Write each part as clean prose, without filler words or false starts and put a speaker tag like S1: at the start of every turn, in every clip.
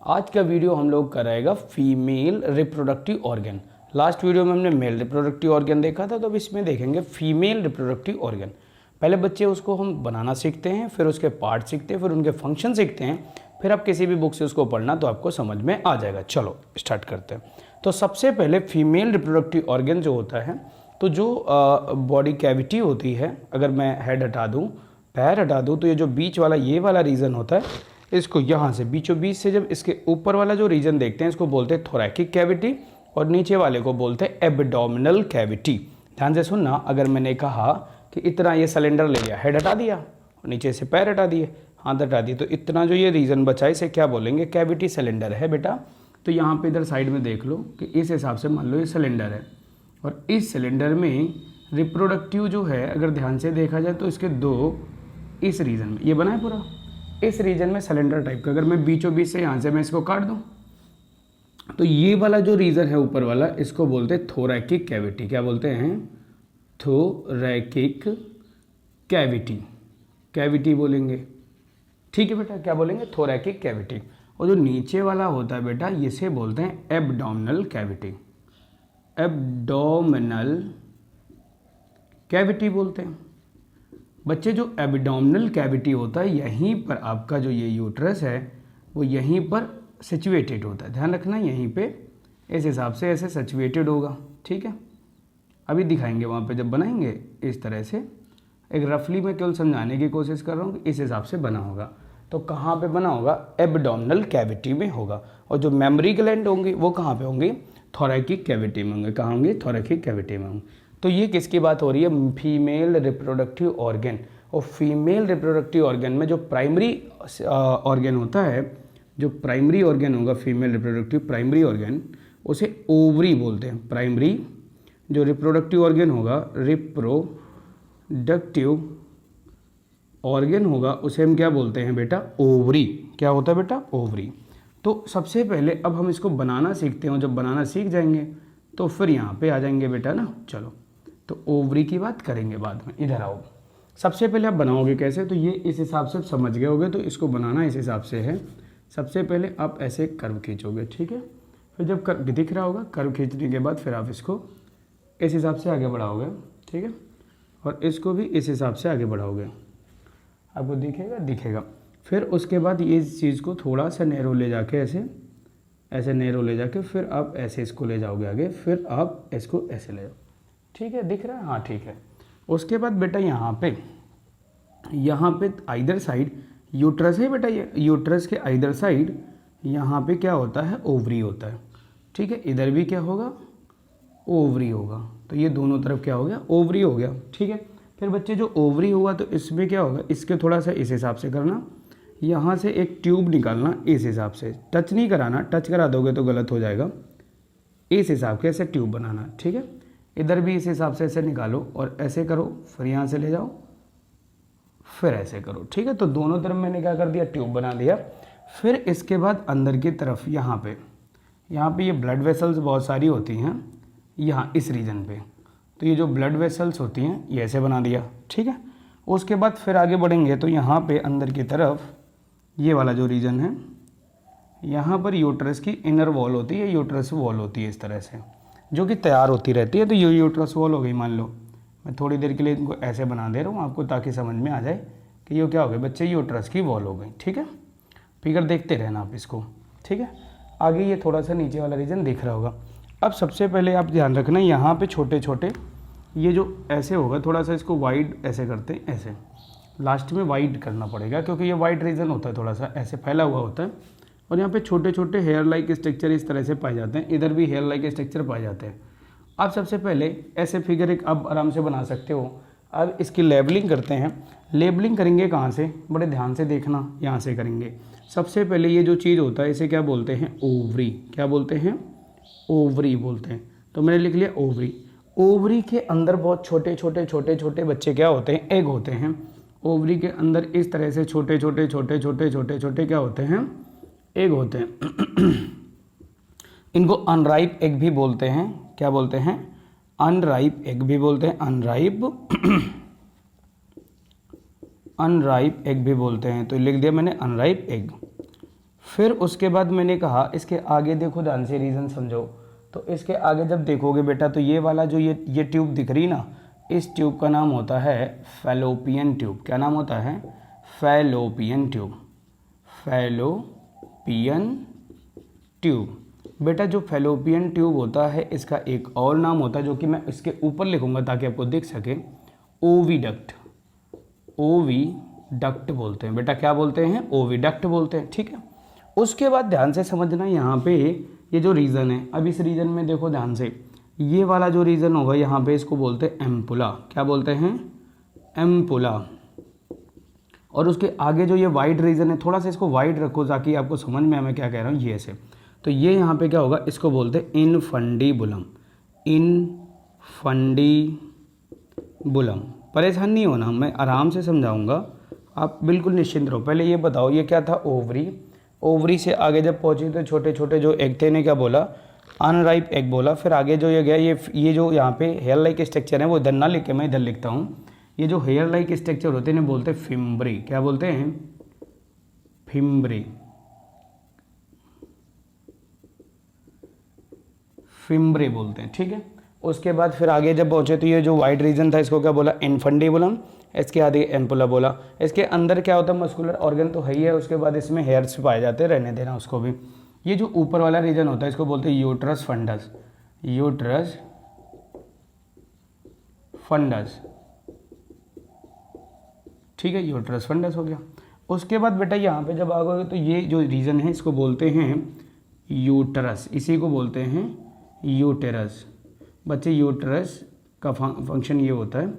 S1: आज का वीडियो हम लोग कराएगा female reproductive organ. Last video में हमने मेल रिप्रोडक्टिव ऑर्गन देखा था, तो अब इसमें देखेंगे फीमेल रिप्रोडक्टिव ऑर्गन। पहले बच्चे उसको हम बनाना सीखते हैं, फिर उसके पार्ट सीखते हैं, फिर उनके फंक्शन सीखते हैं, फिर आप किसी भी बुक से उसको पढ़ना तो आपको समझ में आ जाएगा। चलो स्टार्ट करते हैं। तो सबसे पहले फीमेल रिप्रोडक्टिव ऑर्गन जो होता है, तो जो बॉडी कैविटी होती है, अगर मैं हेड हटा दूँ, पैर हटा दूँ, तो ये जो बीच वाला ये वाला रीजन होता है, इसको यहाँ से बीचों बीच से जब इसके ऊपर वाला जो रीजन देखते हैं, इसको बोलते हैं थोरैकिक कैविटी, और नीचे वाले को बोलते हैं एब्डोमिनल कैविटी। ध्यान से सुनना, अगर मैंने कहा कि इतना ये सिलेंडर ले लिया, हेड हटा दिया और नीचे से पैर हटा दिए, हाथ हटा दिए, तो इतना जो ये रीजन बचा इसे क्या बोलेंगे? कैविटी सिलेंडर है बेटा। तो यहाँ पे इधर साइड में देख लो कि इस हिसाब से मान लो ये सिलेंडर है, और इस सिलेंडर में रिप्रोडक्टिव जो है, अगर ध्यान से देखा जाए तो इसके दो इस रीजन में ये बना है पूरा, इस रीजन में सिलेंडर टाइप का। अगर मैं बीचों बीच से यहाँ से मैं इसको काट दूँ, तो ये वाला जो रीजन है ऊपर वाला, इसको बोलते हैं थोरैकिक कैविटी। क्या बोलते हैं? थोरैकिक कैविटी। कैविटी बोलेंगे, ठीक है बेटा। क्या बोलेंगे? थोरैकिक कैविटी। और जो नीचे वाला होता है बेटा, इसे बोलते हैं एब्डोमिनल कैविटी। एब्डोमिनल कैविटी बोलते हैं बच्चे। जो एब्डोमिनल कैविटी होता है, यहीं पर आपका जो ये यूट्रस है वो यहीं पर सिचुएटेड होता है। ध्यान रखना, यहीं पे इस हिसाब से ऐसे सिचुएटेड होगा, ठीक है। अभी दिखाएंगे वहाँ पे जब बनाएंगे इस तरह से। एक रफली मैं केवल समझाने की कोशिश कर रहा हूँ कि इस हिसाब से बना होगा। तो कहाँ पे बना होगा? एब्डोमिनल कैविटी में होगा। और जो मेमरी ग्लैंड होंगी वो कहाँ पे होंगी? थोरैकिक कैविटी में होंगे। कहाँ होंगे? थोरैकिक कैविटी में होंगे। तो ये किसकी बात हो रही है? Female reproductive organ. और फीमेल रिप्रोडक्टिव ऑर्गन में जो प्राइमरी ऑर्गन होता है, जो प्राइमरी ऑर्गन होगा फीमेल रिप्रोडक्टिव प्राइमरी ऑर्गन, उसे ओवरी बोलते हैं। प्राइमरी जो रिप्रोडक्टिव ऑर्गन होगा, रिप्रोडक्टिव ऑर्गन होगा, उसे हम क्या बोलते हैं बेटा? ओवरी। क्या होता है बेटा? ओवरी। तो सबसे पहले अब हम इसको बनाना सीखते हैं, जब बनाना सीख जाएंगे तो फिर यहाँ पे आ जाएंगे बेटा ना। चलो, तो ओवरी की बात करेंगे बाद में। इधर आओ। सबसे पहले आप बनाओगे कैसे, तो ये इस हिसाब से समझ गए होगे, तो इसको बनाना इस हिसाब से है। सबसे पहले आप ऐसे कर्व खींचोगे, ठीक है। फिर जब कर्व दिख रहा होगा, कर्व खींचने के बाद फिर आप इसको इस हिसाब से आगे बढ़ाओगे, ठीक है। और इसको भी इस हिसाब से आगे बढ़ाओगे, आपको दिखेगा दिखेगा। फिर उसके बाद ये चीज़ को थोड़ा सा नैरो ले जाके ऐसे नैरो ले जाके फिर आप ऐसे इसको ले जाओगे आगे, फिर आप इसको ऐसे ले जाओ, ठीक है। दिख रहा है? हाँ, ठीक है। उसके बाद बेटा यहाँ पे आइदर साइड यूट्रस है बेटा। ये यूट्रस के आइदर साइड यहाँ पे क्या होता है? ओवरी होता है, ठीक है। इधर भी क्या होगा? ओवरी होगा। तो ये दोनों तरफ क्या हो गया? ओवरी हो गया, ठीक है। फिर बच्चे जो ओवरी होगा तो इसमें क्या होगा? इसके थोड़ा सा इस हिसाब से करना, यहाँ से एक ट्यूब निकालना इस हिसाब से। टच नहीं कराना, टच करा दोगे तो गलत हो जाएगा। इस हिसाब के ऐसे ट्यूब बनाना, ठीक है। इधर भी इस हिसाब से ऐसे निकालो और ऐसे करो, फिर यहाँ से ले जाओ, फिर ऐसे करो, ठीक है। तो दोनों तरफ मैंने क्या कर दिया? ट्यूब बना दिया। फिर इसके बाद अंदर की तरफ यहाँ पे ये ब्लड वेसल्स बहुत सारी होती हैं यहाँ इस रीजन पे। तो ये जो ब्लड वेसल्स होती हैं ये ऐसे बना दिया, ठीक है। उसके बाद फिर आगे बढ़ेंगे तो यहाँ पे अंदर की तरफ ये वाला जो रीजन है, यहाँ पर यूट्रस की इनर वॉल होती है, यूट्रस वॉल होती है इस तरह से, जो कि तैयार होती रहती है। तो ये यूट्रस वॉल हो गई। मान लो मैं थोड़ी देर के लिए इनको ऐसे बना दे रहा हूँ आपको, ताकि समझ में आ जाए कि ये क्या हो गया बच्चे? यूट्रस की वॉल हो गई, ठीक है। फिगर देखते रहना आप इसको, ठीक है। आगे ये थोड़ा सा नीचे वाला रीजन दिख रहा होगा। अब सबसे पहले आप ध्यान रखना, यहाँ पे छोटे छोटे ये जो ऐसे होगा, थोड़ा सा इसको वाइड ऐसे करते हैं, ऐसे लास्ट में वाइड करना पड़ेगा, क्योंकि ये वाइड रीजन होता है, थोड़ा सा ऐसे फैला हुआ होता है। और यहाँ पे छोटे छोटे हेयर लाइक स्ट्रक्चर इस तरह से पाए जाते हैं। इधर भी हेयर लाइक स्ट्रक्चर पाए जाते हैं। आप सबसे पहले ऐसे फिगर एक आप आराम से बना सकते हो। अब इसकी लेबलिंग करते हैं। लेबलिंग करेंगे कहाँ से? बड़े ध्यान से देखना, यहाँ से करेंगे। सबसे पहले ये जो चीज़ होता है इसे क्या बोलते हैं? ओवरी। क्या बोलते हैं? ओवरी बोलते हैं। तो मैंने लिख लिया ओवरी। ओवरी के अंदर बहुत छोटे छोटे बच्चे क्या होते हैं? एग होते हैं। ओवरी के अंदर इस तरह से छोटे छोटे क्या होते हैं? एग होते हैं। इनको अनराइप एग भी बोलते हैं। क्या बोलते हैं? अनराइप एग भी बोलते हैं। अनराइप एग भी बोलते हैं। तो लिख दिया मैंने अनराइप एग। फिर उसके बाद मैंने कहा इसके आगे देखो, ध्यान से रीज़न समझो। तो इसके आगे जब देखोगे बेटा तो ये वाला जो ये ट्यूब दिख रही ना, इस ट्यूब का नाम होता है फैलोपियन ट्यूब। क्या नाम होता है? Fallopian tube. Fallopian tube. बेटा जो फैलोपियन ट्यूब होता है इसका एक और नाम होता है जो कि मैं इसके ऊपर लिखूंगा ताकि आपको दिख सके, ओविडक्ट। ओविडक्ट बोलते हैं बेटा, क्या बोलते हैं? ओविडक्ट बोलते हैं, ठीक है। उसके बाद ध्यान से समझना यहाँ पे ये जो रीजन है, अब इस रीजन में देखो ध्यान से, ये वाला जो रीजन होगा यहाँ पे इसको बोलते हैं एम्पुला। क्या बोलते हैं? एम्पुला। और उसके आगे जो ये वाइड रीजन है, थोड़ा सा इसको वाइड रखो ताकि आपको समझ में आए मैं क्या कह रहा हूँ। ये ऐसे, तो ये यहाँ पे क्या होगा, इसको बोलते हैं इनफंडीबुलम। इनफंडीबुलम। परेशान नहीं होना, मैं आराम से समझाऊंगा, आप बिल्कुल निश्चिंत रहो। पहले ये बताओ ये क्या था? ओवरी। ओवरी से आगे जब पहुँचे तो छोटे छोटे जो एग थे ने क्या बोला? अनराइप एग बोला। फिर आगे जो ये गया, ये जो यहाँ पे हेयर लाइक स्ट्रक्चर है वो इधर ना लिख के मैं इधर लिखता हूँ। ये जो हेयर लाइक स्ट्रक्चर होते हैं बोलते हैं फिम्ब्री। क्या बोलते हैं? फिम्ब्री। फिम्ब्रे बोलते हैं, ठीक है। उसके बाद फिर आगे जब पहुंचे तो ये जो वाइड रीजन था इसको क्या बोला? इनफंडीबुलम। इसके आगे एम्पुला बोला। इसके अंदर क्या होता है? मस्कुलर ऑर्गन तो है ही है। उसके बाद इसमें हेयर्स पाए जाते हैं, रहने देना उसको भी। ये जो ऊपर वाला रीजन होता है इसको बोलते हैं यूट्रस फंडस। यूट्रस फंडस, ठीक है, यूट्रस फंडस हो गया। उसके बाद बेटा यहाँ पे जब आओगे तो ये जो रीजन है इसको बोलते हैं यूटरस। इसी को बोलते हैं यूटेरस। बच्चे यूटरस का फंक्शन ये होता है,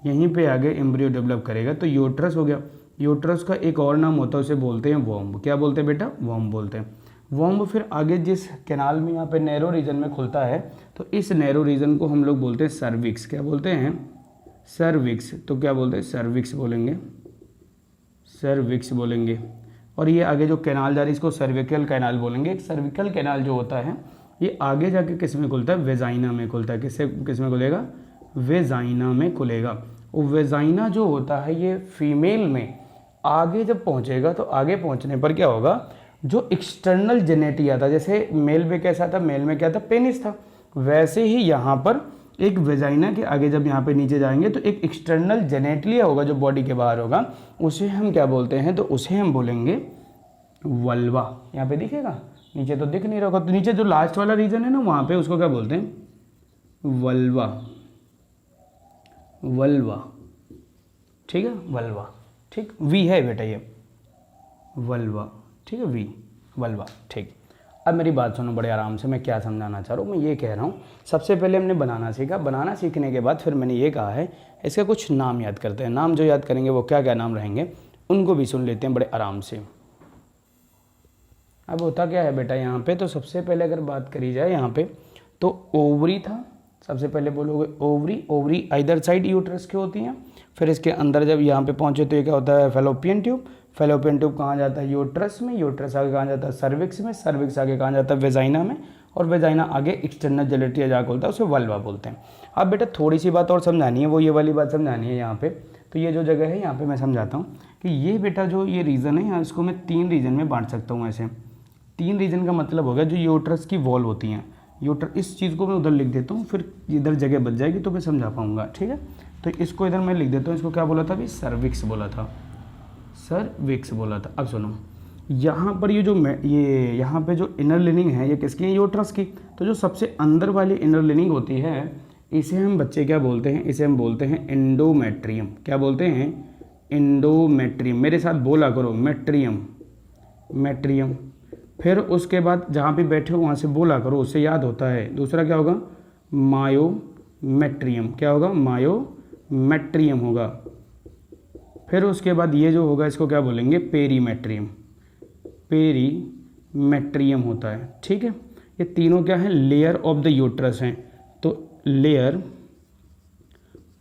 S1: यहीं पे आगे एम्ब्रियो डेवलप करेगा तो यूटरस हो गया। यूटरस का एक और नाम होता है, उसे बोलते हैं वॉम्ब। क्या बोलते हैं बेटा? वॉम्ब बोलते हैं। वॉम्ब फिर आगे जिस कैनाल में यहाँ पे नैरो रीजन में खुलता है तो इस नैरो रीजन को हम लोग बोलते हैं सर्विक्स। क्या बोलते हैं? सर्विक्स। तो क्या बोलते हैं? सर्विक्स बोलेंगे, सर्विक्स बोलेंगे। और ये आगे जो कैनाल जा रही है इसको सर्विकल कैनाल बोलेंगे। सर्विकल कैनाल जो होता है ये आगे जाके किस में खुलता है? वेजाइना में खुलता है। किस में खुलेगा? वेजाइना में खुलेगा। और वेजाइना जो होता है ये फीमेल में आगे जब पहुंचेगा तो आगे पहुंचने पर क्या होगा? जो एक्सटर्नल जेनेटिया था, जैसे मेल में कैसा था? मेल में क्या था? पेनिस था। वैसे ही यहाँ पर एक वेजाइना के आगे जब यहाँ पे नीचे जाएंगे तो एक एक्सटर्नल जेनेटिलिया होगा जो बॉडी के बाहर होगा, उसे हम क्या बोलते हैं? तो उसे हम बोलेंगे वल्वा। यहाँ पे दिखेगा, नीचे तो दिख नहीं रहा होगा, तो नीचे जो लास्ट वाला रीजन है ना वहाँ पे उसको क्या बोलते हैं? वल्वा। वल्वा, ठीक है, वल्वा, ठीक। वी है बेटा ये, वल्वा, ठीक है, वी, वल्वा, ठीक। अब मेरी बात सुनो बड़े आराम से, मैं क्या समझाना चाह रहा हूँ। मैं ये कह रहा हूँ सबसे पहले हमने बनाना सीखा। बनाना सीखने के बाद फिर मैंने ये कहा है इसका कुछ नाम याद करते हैं। नाम जो याद करेंगे वो क्या क्या नाम रहेंगे उनको भी सुन लेते हैं बड़े आराम से। अब होता क्या है बेटा यहाँ पे, तो सबसे पहले अगर बात करी जाए यहाँ पे तो ओवरी था। सबसे पहले बोलोगे ओवरी। ओवरी इधर साइड यूट्रस के होती हैं। फिर इसके अंदर जब यहाँ पे पहुँचे तो ये क्या होता है? Fallopian tube. फैलोपियन ट्यूब कहाँ जाता है? यूट्रस में। यूट्रस आगे कहाँ जाता है? सर्विक्स में। सर्विक्स आगे कहाँ जाता है? वेजाइना में। और वेजाइना आगे एक्सटर्नल जेनेटिलिया जाकर होता है, उसे वल्वा बोलते हैं। अब बेटा थोड़ी सी बात और समझानी है, वो ये वाली बात समझानी है यहाँ पे। तो ये जो जगह है यहाँ पे मैं समझाता हूँ कि ये बेटा जो ये रीज़न है यहाँ, इसको मैं 3 रीजन में बांट सकता हूँ। ऐसे 3 रीजन का मतलब हो गया जो यूट्रस की वॉल होती हैं। इस चीज़ को मैं उधर लिख देता हूँ, फिर इधर जगह बच जाएगी तो मैं समझा पाऊँगा, ठीक है। तो इसको इधर मैं लिख देता हूँ। इसको क्या बोला था अभी? सर्विक्स बोला था, सर्विक्स बोला था। अब सुनो, यहाँ पर ये यहाँ पे जो इनर लिनिंग है ये किसकी है? यूट्रस की। तो जो सबसे अंदर वाली इनर लिनिंग होती है इसे हम बच्चे क्या बोलते हैं? इसे हम बोलते हैं एंडोमेट्रियम। क्या बोलते हैं? एंडोमेट्रियम। मेरे साथ बोला करो, मेट्रियम, मेट्रियम। फिर उसके बाद जहाँ पे बैठे हो वहाँ से बोला करो, उससे याद होता है। दूसरा क्या होगा? मायोमेट्रियम। क्या होगा? मायोमेट्रियम होगा। फिर उसके बाद ये जो होगा इसको क्या बोलेंगे? पेरीमेट्रियम। पेरीमेट्रियम होता है, ठीक है। ये तीनों क्या है? लेयर ऑफ द यूट्रस हैं। तो लेयर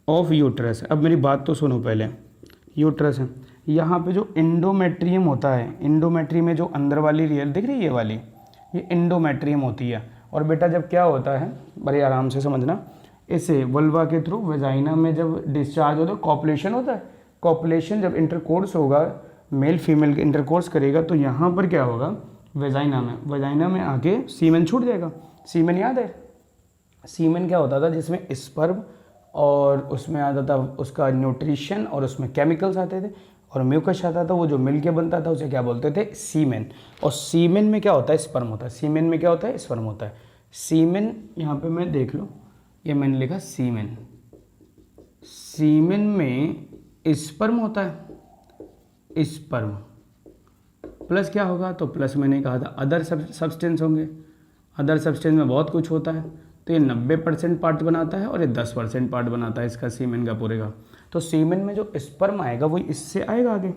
S1: ऑफ यूट्रस। अब मेरी बात तो सुनो पहले। यूट्रस है, यहाँ पे जो एंडोमेट्रियम होता है, एंडोमेट्रियम में जो अंदर वाली लेयर दिख रही है ये वाली, ये एंडोमेट्रियम होती है। और बेटा जब क्या होता है, बड़े आराम से समझना, इसे वल्वा के थ्रू वेजाइना में जब डिस्चार्ज होता है, कॉपुलेशन होता है। कॉपुलेशन जब इंटरकोर्स होगा, मेल फीमेल इंटरकोर्स करेगा तो यहाँ पर क्या होगा? वेजाइना में आके सीमेन छूट जाएगा। सीमेन याद है, सीमेन क्या होता था, जिसमें स्पर्म और उसमें आता था उसका न्यूट्रिशन और उसमें केमिकल्स आते थे और म्यूकस आता था, वो जो मिल के बनता था उसे क्या बोलते थे, सीमेन। और सीमेन में क्या होता है, स्पर्म होता है। सीमेन में क्या होता है, स्पर्म होता है। सीमेन यहाँ पे मैं देख लो, ये मैंने लिखा सीमेन। सीमेन में स्पर्म होता है, स्पर्म प्लस क्या होगा, तो प्लस मैंने कहा था अदर सब्सटेंस होंगे। अदर सब्सटेंस में बहुत कुछ होता है, तो ये 90% पार्ट बनाता है और ये 10% पार्ट बनाता है इसका, सीमेन का पूरे का। तो सीमेन में जो स्पर्म आएगा वो इससे आएगा आगे,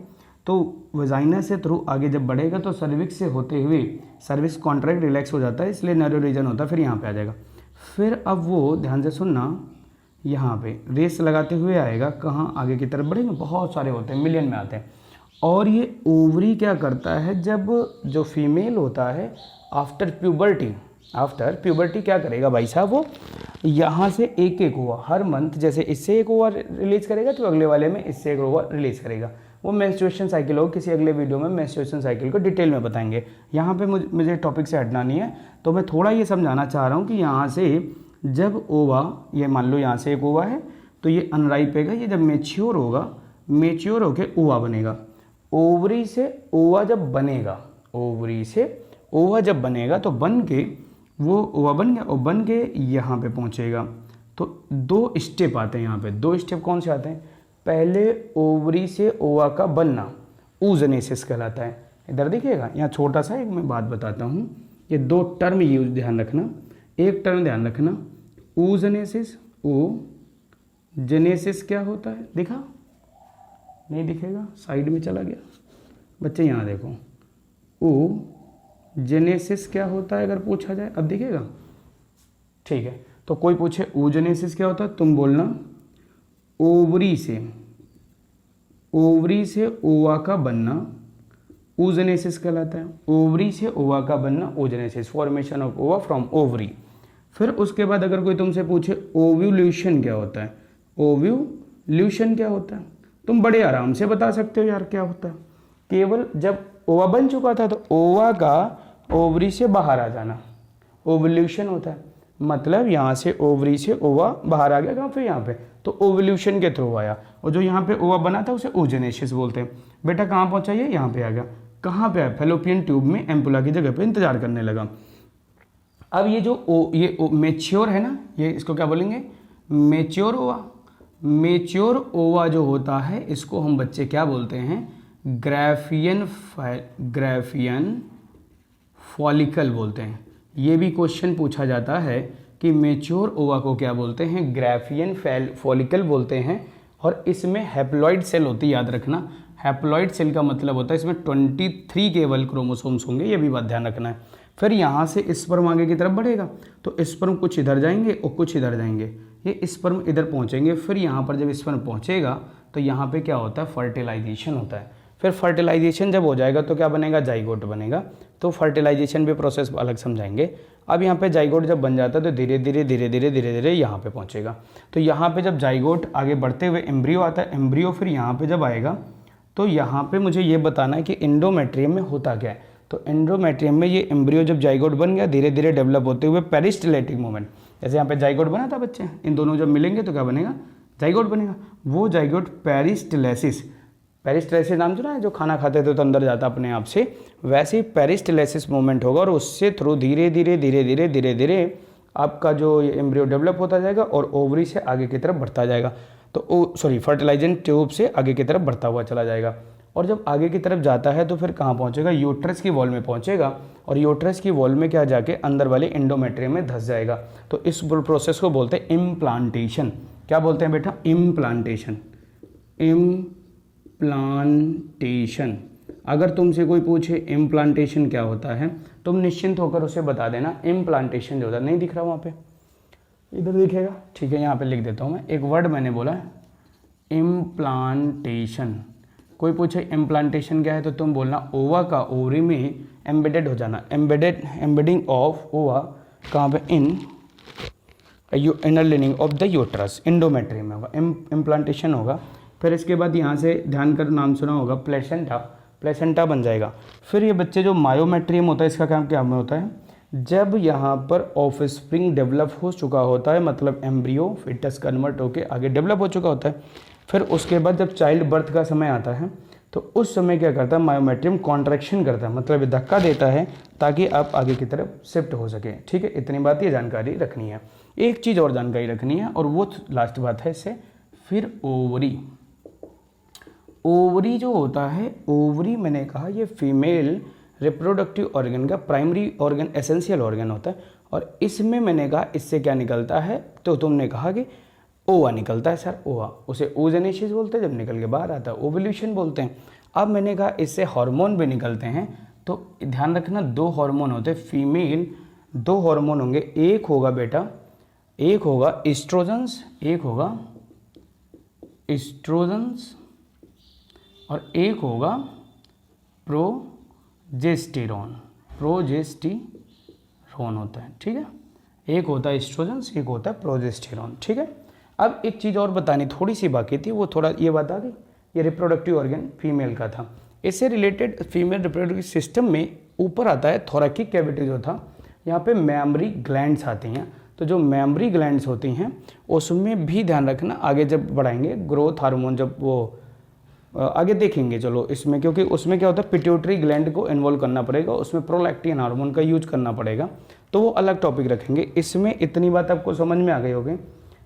S1: तो वजाइना से थ्रू आगे जब बढ़ेगा तो सर्विक्स से होते हुए सर्विक्स कॉन्ट्रैक्ट रिलैक्स हो जाता है, इसलिए नैरो रीजन होता है, फिर यहाँ पे आ जाएगा। फिर अब वो ध्यान से सुनना, यहाँ पे रेस लगाते हुए आएगा, कहाँ, आगे की तरफ बढ़ेंगे, बहुत सारे होते हैं, मिलियन में आते हैं। और ये ओवरी क्या करता है, जब जो फीमेल होता है आफ्टर प्यूबर्टी क्या करेगा भाई साहब, वो यहाँ से एक एक ओवा हर मंथ, जैसे इससे एक ओवा रिलीज करेगा तो अगले वाले में इससे एक ओवा रिलीज करेगा। वो मेंस्ट्रुएशन साइकिल हो, किसी अगले वीडियो में मेंस्ट्रुएशन साइकिल को डिटेल में बताएंगे। यहाँ पे मुझे टॉपिक से हटना नहीं है, तो मैं थोड़ा ये समझाना चाह रहा हूँ कि यहाँ से जब ओवा, ये मान लो यहाँ से एक ओवा है तो ये अनराइपेगा, ये जब मेच्योर होगा, मेच्योर होके ओवा बनेगा। ओवरी से ओवा जब बनेगा, ओवरी से ओवा जब बनेगा तो बन के वो ओवा बन गया और बन के यहाँ पे पहुँचेगा। तो 2 स्टेप आते हैं यहाँ पे। 2 स्टेप कौन से आते हैं, पहले ओवरी से ओवा का बनना oogenesis कहलाता है। इधर देखिएगा, यहाँ छोटा सा एक मैं बात बताता हूँ, ये 2 टर्म यूज ध्यान रखना। एक टर्म ध्यान रखना, oogenesis, oogenesis क्या होता है, दिखा नहीं दिखेगा, साइड में चला गया बच्चे, यहाँ देखो, oogenesis क्या होता है अगर पूछा जाए, अब दिखेगा, ठीक है। तो कोई पूछे oogenesis क्या होता है, तुम बोलना ओवरी से ओवा का बनना oogenesis कहलाता है। ओवरी से ओवा का बनना oogenesis, फॉर्मेशन ऑफ ओवा फ्रॉम ओवरी। फिर उसके बाद अगर कोई तुमसे पूछे ओव्यूल्यूशन क्या होता है, ओव्यूल्यूशन क्या होता है, तुम बड़े आराम से बता सकते हो यार क्या होता है। केवल जब ओवा बन चुका था तो ओवा का ओवरी से बाहर आ जाना ओवल्यूशन होता है। मतलब यहाँ से ओवरी से ओवा बाहर आ गया, कहाँ पे, यहाँ पे, तो ओवल्यूशन के थ्रू आया। और जो यहाँ पे ओवा बना था उसे oogenesis बोलते हैं। बेटा कहाँ पहुँचा, ये यहाँ पे आ गया, कहाँ पे आया, फैलोपियन ट्यूब में एम्पुला की जगह पे इंतजार करने लगा। अब ये जो ये मेच्योर है ना, ये इसको क्या बोलेंगे, मेच्योर ओवा। मेच्योर ओवा जो होता है इसको हम बच्चे क्या बोलते हैं, ग्राफियन फॉलिकल बोलते हैं। ये भी क्वेश्चन पूछा जाता है कि मेच्योर ओवा को क्या बोलते हैं, ग्राफियन फॉलिकल बोलते हैं। और इसमें हैप्लॉइड सेल होती है, याद रखना। हैप्लॉइड सेल का मतलब होता है इसमें 23 केवल क्रोमोसोम्स होंगे, ये भी बात ध्यान रखना है। फिर यहाँ से स्पर्म आगे की तरफ बढ़ेगा तो स्पर्म कुछ इधर जाएंगे और कुछ इधर जाएंगे, ये स्पर्म इधर पहुँचेंगे। फिर यहाँ पर जब स्पर्म पहुँचेगा तो यहाँ पे क्या होता है, फर्टिलाइजेशन होता है। फिर फर्टिलाइजेशन जब हो जाएगा तो क्या बनेगा, जाइगोट बनेगा। तो फर्टिलाइजेशन भी प्रोसेस अलग समझाएंगे। अब यहाँ पे जाइगोट जब बन जाता है तो धीरे धीरे यहाँ पे पहुँचेगा। तो यहाँ पे जब जाइगोट आगे बढ़ते हुए एम्ब्रियो आता है, एम्ब्रियो फिर यहाँ पे जब आएगा तो यहाँ पे मुझे ये बताना है कि एंडोमेट्रियम में होता क्या है। तो एंडोमेट्रियम में ये एम्ब्रियो जब जाइगोट बन गया, धीरे धीरे डेवलप होते हुए पेरिस्टिलेटिक मूवमेंट, जैसे यहाँ पे जाइगोट बना था बच्चे, इन दोनों जब मिलेंगे तो क्या बनेगा, जाइगोट बनेगा। वो जाइगोट पेरिस्टिलेसिस नाम सुना है, जो खाना खाते थे तो अंदर जाता अपने आप से, वैसे ही पेरिस्टिलेसिस मूवमेंट होगा और उससे थ्रू धीरे धीरे आपका जो एम्ब्रियो डेवलप होता जाएगा और ओवरी से आगे की तरफ बढ़ता जाएगा। तो फर्टिलाइजेशन ट्यूब से आगे की तरफ बढ़ता हुआ चला जाएगा। और जब आगे की तरफ जाता है तो फिर कहाँ पहुँचेगा, यूट्रस की वॉल में पहुँचेगा। और यूट्रस की वॉल में क्या जाके अंदर वाले एंडोमेट्रियम में धंस जाएगा। तो इस प्रोसेस को बोलते हैं इम्प्लांटेशन। क्या बोलते हैं बेटा, इम्प्लांटेशन। इम्प्लांटेशन। अगर तुमसे कोई पूछे इम्प्लांटेशन क्या होता है, तुम निश्चिंत होकर उसे बता देना इम्प्लांटेशन जो होता है। नहीं दिख रहा वहाँ पे, इधर दिखेगा, ठीक है, यहाँ पे लिख देता हूँ मैं। एक वर्ड मैंने बोला इम्प्लांटेशन। कोई पूछे इम्प्लांटेशन क्या है तो तुम बोलना ओवा का ओवरी में एम्बेडेड हो जाना। एम्बेडिंग ऑफ ओवा कहाँ पे, इन inner leaning of the uterus, endometrium में होगा, इम्प्लांटेशन होगा। फिर इसके बाद यहाँ से ध्यान कर, नाम सुना होगा प्लेसेंटा। प्लेसेंटा बन जाएगा। फिर ये बच्चे जो मायोमेट्रियम होता है इसका काम क्या होता है, जब यहाँ पर ऑफस्प्रिंग डेवलप हो चुका होता है, मतलब एम्ब्रियो फिटस कन्वर्ट होकर आगे डेवलप हो चुका होता है, फिर उसके बाद जब चाइल्ड बर्थ का समय आता है तो उस समय क्या करता है, मायोमेट्रियम कॉन्ट्रैक्शन करता है, मतलब धक्का देता है ताकि आप आगे की तरफ शिफ्ट हो सके। ठीक है, इतनी बात ये जानकारी रखनी है। एक चीज़ और जानकारी रखनी है और वो लास्ट बात है इससे। फिर ओवरी, ओवरी जो होता है, ओवरी मैंने कहा ये फीमेल रिप्रोडक्टिव ऑर्गन का प्राइमरी ऑर्गन, एसेंशियल ऑर्गन होता है। और इसमें मैंने कहा इससे क्या निकलता है, तो तुमने कहा कि ओवा निकलता है सर, ओवा, उसे ओजेनेसिस बोलते हैं, जब निकल के बाहर आता है ओवल्यूशन बोलते हैं। अब मैंने कहा इससे हार्मोन भी निकलते हैं, तो ध्यान रखना 2 हार्मोन होते हैं फीमेल, 2 हार्मोन होंगे, एक होगा बेटा, एक होगा एस्ट्रोजन्स, एक होगा एस्ट्रोजन्स और एक होगा प्रोजेस्टेरॉन, प्रोजेस्टेरॉन होता है। ठीक है, एक होता है एस्ट्रोजन्स, एक होता है प्रोजेस्टेरॉन। ठीक है, अब एक चीज़ और बतानी थोड़ी सी बाकी थी, वो थोड़ा ये बता दी, ये रिप्रोडक्टिव ऑर्गन फीमेल का था। इससे रिलेटेड फीमेल रिप्रोडक्टिव सिस्टम में ऊपर आता है थोरैकिक कैविटी जो था, यहाँ पे मेमरी ग्लैंड्स आती हैं। तो जो मेमरी ग्लैंड्स होती हैं उसमें भी ध्यान रखना, आगे जब बढ़ाएंगे ग्रोथ हार्मोन जब वो आगे देखेंगे चलो इसमें, क्योंकि उसमें क्या होता है पिट्यूटरी ग्लैंड को इन्वॉल्व करना पड़ेगा, उसमें प्रोलैक्टिन हार्मोन का यूज करना पड़ेगा, तो वो अलग टॉपिक रखेंगे। इसमें इतनी बात आपको समझ में आ गई होगी,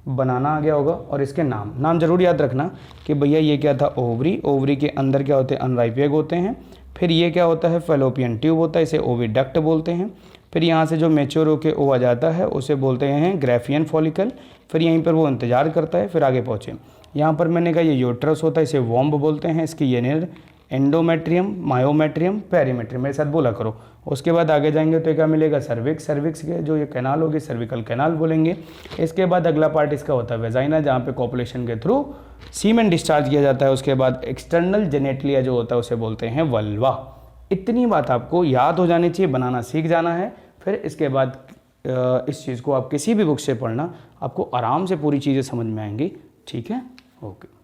S1: बनाना आ गया होगा। और इसके नाम जरूर याद रखना कि भैया ये क्या था, ओवरी, ओवरी के अंदर क्या होते हैं, अनराइप एग होते हैं। फिर ये क्या होता है, फैलोपियन ट्यूब होता है, इसे ओविडक्ट बोलते हैं। फिर यहाँ से जो मैच्योर होकर ओ आ जाता है उसे बोलते हैं ग्राफियन फॉलिकल। फिर यहीं पर वो इंतजार करता है, फिर आगे पहुँचे। यहाँ पर मैंने कहा ये यूट्रस होता है, इसे वॉम्ब बोलते हैं। इसकी येनिर, एंडोमेट्रियम, मायोमेट्रियम, पेरीमेट्रियम, मेरे साथ बोला करो। उसके बाद आगे जाएंगे तो क्या मिलेगा, सर्विक्स, सर्विक्स के जो ये कैनाल होगी सर्विकल कैनाल बोलेंगे। इसके बाद अगला पार्ट इसका होता है वेजाइना, जहाँ पे कॉपुलेशन के थ्रू सीमेन डिस्चार्ज किया जाता है। उसके बाद एक्सटर्नल जेनेटलिया जो होता है उसे बोलते हैं वल्वा। इतनी बात आपको याद हो जानी चाहिए, बनाना सीख जाना है। फिर इसके बाद इस चीज़ को आप किसी भी बुक से पढ़ना, आपको आराम से पूरी चीज़ें समझ में आएंगी। ठीक है, ओके।